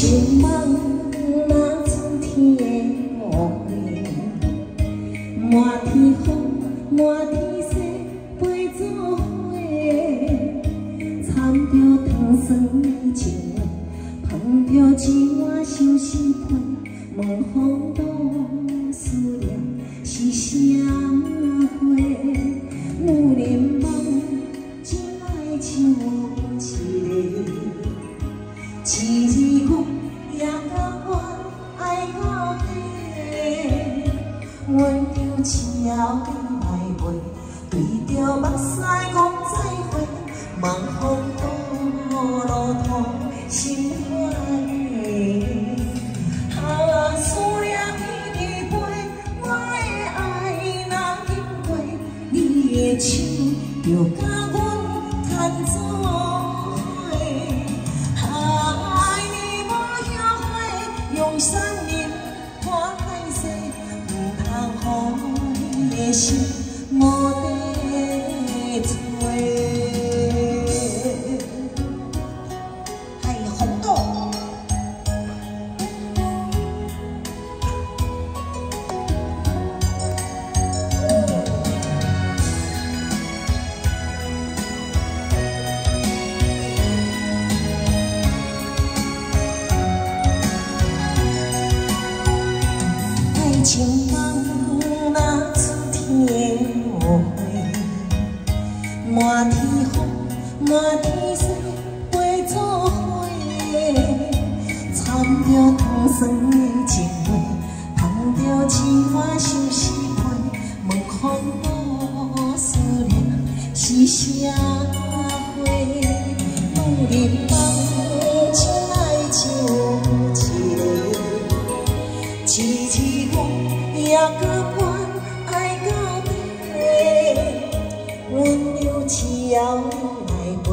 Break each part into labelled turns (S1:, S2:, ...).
S1: 情梦若春天的乌花，满天风，满天雪，陪做伙，参着糖酸的情话，捧着一碗相思配，问风多思念是啥花？女人梦，只爱唱一个。 一字我也甲我爱到底，阮着笑你来陪，对着目屎讲再会，望风多路途心欢喜。啊，思念一直陪，我的爱若经过，你的手着甲阮牵做。 用生命看歹势，唔通予你的心无地找。系红豆。情梦若春天的乌花，满天风，满天雪，陪做伙，参着糖酸的情话，捧着一碗相思配，问风多思念是啥花？女人梦，只爱唱一个。 一字我也甲我爱到底，阮着笑来陪，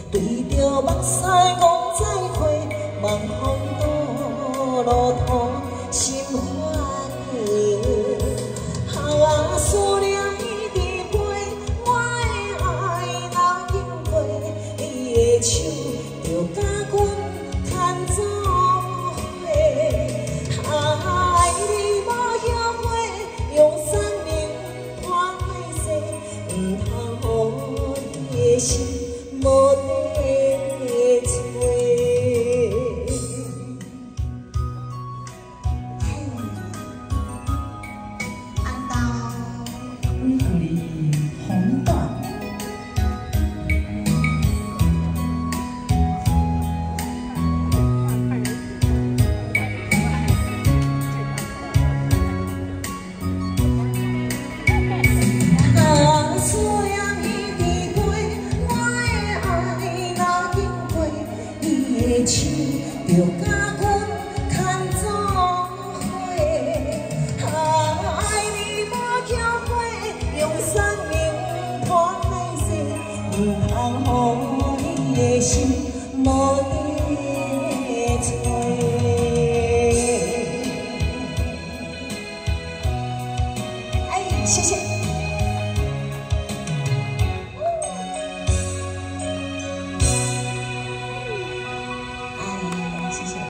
S1: 对着目屎讲再会，望风多路途心欢喜。啊，思念一直陪，我的爱若经过，伊的手着甲阮牵做。 用生命换来世，唔通予你的心无地找。安道，阮互你红豆。 手着甲阮牵做伙，爱你无后悔，用生命换来世，唔通予你的心。